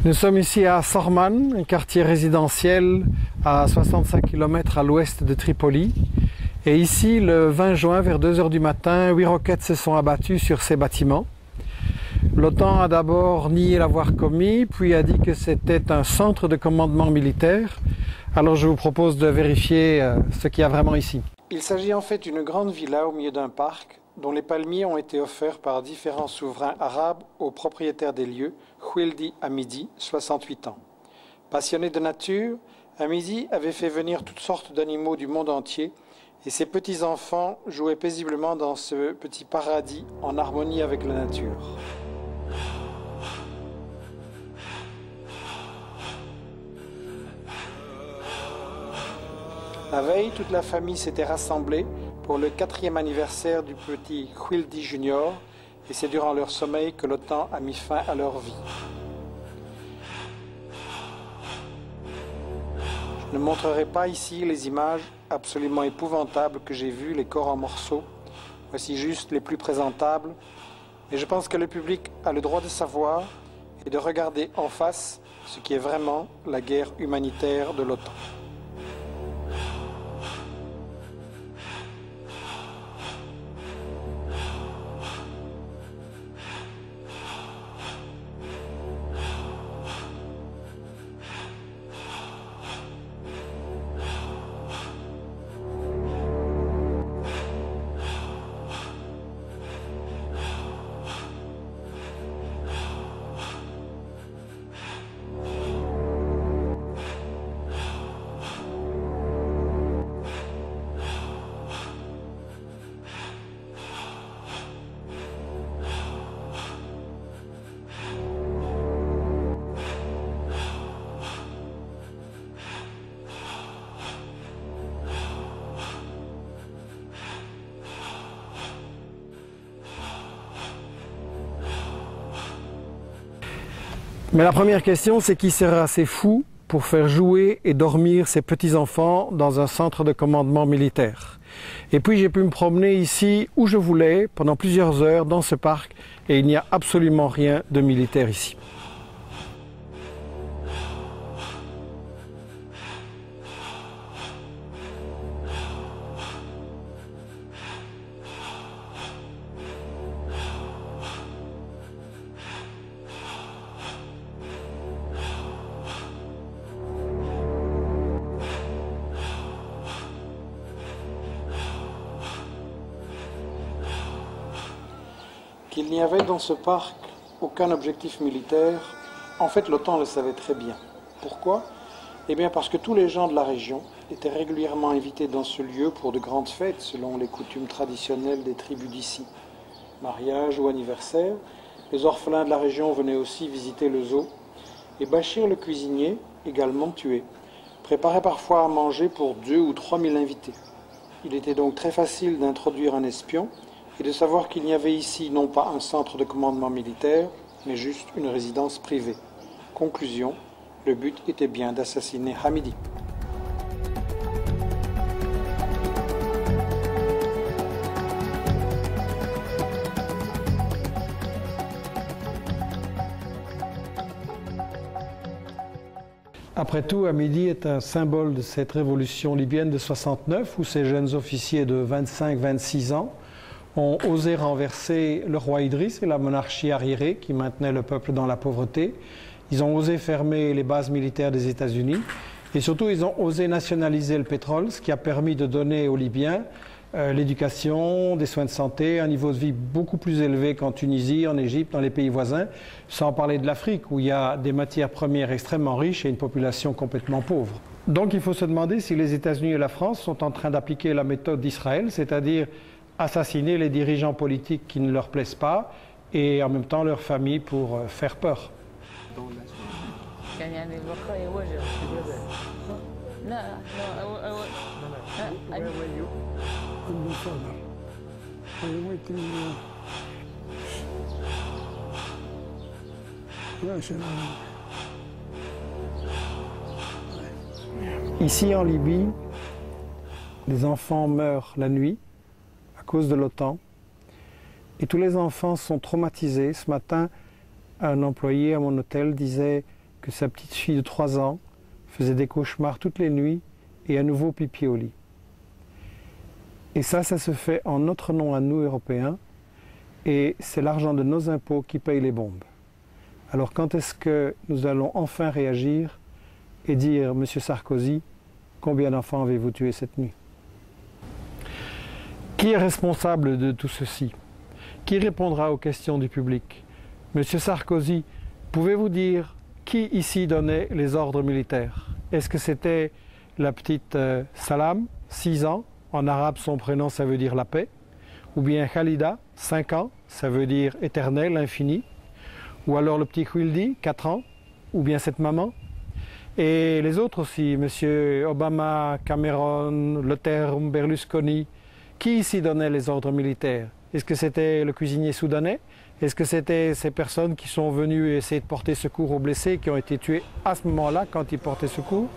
Nous sommes ici à Sorman, un quartier résidentiel à 65 km à l'ouest de Tripoli. Et ici, le 20 juin, vers 2 h du matin, 8 roquettes se sont abattues sur ces bâtiments. L'OTAN a d'abord nié l'avoir commis, puis a dit que c'était un centre de commandement militaire. Alors je vous propose de vérifier ce qu'il y a vraiment ici. Il s'agit en fait d'une grande villa au milieu d'un parc, dont les palmiers ont été offerts par différents souverains arabes aux propriétaires des lieux, Khouildi Hamidi, 68 ans. Passionné de nature, Hamidi avait fait venir toutes sortes d'animaux du monde entier et ses petits-enfants jouaient paisiblement dans ce petit paradis en harmonie avec la nature. La veille, toute la famille s'était rassemblée pour le 4e anniversaire du petit Khouildi Junior, et c'est durant leur sommeil que l'OTAN a mis fin à leur vie. Je ne montrerai pas ici les images absolument épouvantables que j'ai vues, les corps en morceaux. Voici juste les plus présentables. Mais je pense que le public a le droit de savoir et de regarder en face ce qui est vraiment la guerre humanitaire de l'OTAN. Mais la première question, c'est qui sera assez fou pour faire jouer et dormir ses petits-enfants dans un centre de commandement militaire. Et puis j'ai pu me promener ici où je voulais pendant plusieurs heures dans ce parc et il n'y a absolument rien de militaire ici. Qu'il n'y avait dans ce parc aucun objectif militaire, en fait l'OTAN le savait très bien. Pourquoi? Eh bien parce que tous les gens de la région étaient régulièrement invités dans ce lieu pour de grandes fêtes selon les coutumes traditionnelles des tribus d'ici. Mariage ou anniversaire, les orphelins de la région venaient aussi visiter le zoo et Bachir le cuisinier, également tué, préparait parfois à manger pour 2 ou 3 000 invités. Il était donc très facile d'introduire un espion et de savoir qu'il n'y avait ici non pas un centre de commandement militaire, mais juste une résidence privée. Conclusion, le but était bien d'assassiner Hamidi. Après tout, Hamidi est un symbole de cette révolution libyenne de 69, où ces jeunes officiers de 25-26 ans ont osé renverser le roi Idriss et la monarchie arriérée qui maintenait le peuple dans la pauvreté. Ils ont osé fermer les bases militaires des États-Unis et surtout ils ont osé nationaliser le pétrole, ce qui a permis de donner aux Libyens l'éducation, des soins de santé, un niveau de vie beaucoup plus élevé qu'en Tunisie, en Égypte, dans les pays voisins, sans parler de l'Afrique où il y a des matières premières extrêmement riches et une population complètement pauvre. Donc il faut se demander si les États-Unis et la France sont en train d'appliquer la méthode d'Israël, c'est-à-dire assassiner les dirigeants politiques qui ne leur plaisent pas et en même temps leur famille pour faire peur. Ici en Libye, les enfants meurent la nuit à cause de l'OTAN et tous les enfants sont traumatisés. Ce matin, un employé à mon hôtel disait que sa petite fille de 3 ans faisait des cauchemars toutes les nuits et à nouveau pipi au lit. Et ça se fait en notre nom à nous, Européens, et c'est l'argent de nos impôts qui paye les bombes. Alors quand est-ce que nous allons enfin réagir et dire, Monsieur Sarkozy, combien d'enfants avez-vous tué cette nuit? Qui est responsable de tout ceci? Qui répondra aux questions du public? Monsieur Sarkozy, pouvez-vous dire qui ici donnait les ordres militaires? Est-ce que c'était la petite Salam, 6 ans, en arabe son prénom ça veut dire la paix, ou bien Khalida, 5 ans, ça veut dire éternel, infini, ou alors le petit Khwildi, 4 ans, ou bien cette maman? Et les autres aussi, Monsieur Obama, Cameron, Le Terme, Berlusconi, qui ici donnait les ordres militaires? Est-ce que c'était le cuisinier soudanais? Est-ce que c'était ces personnes qui sont venues essayer de porter secours aux blessés qui ont été tués à ce moment-là quand ils portaient secours?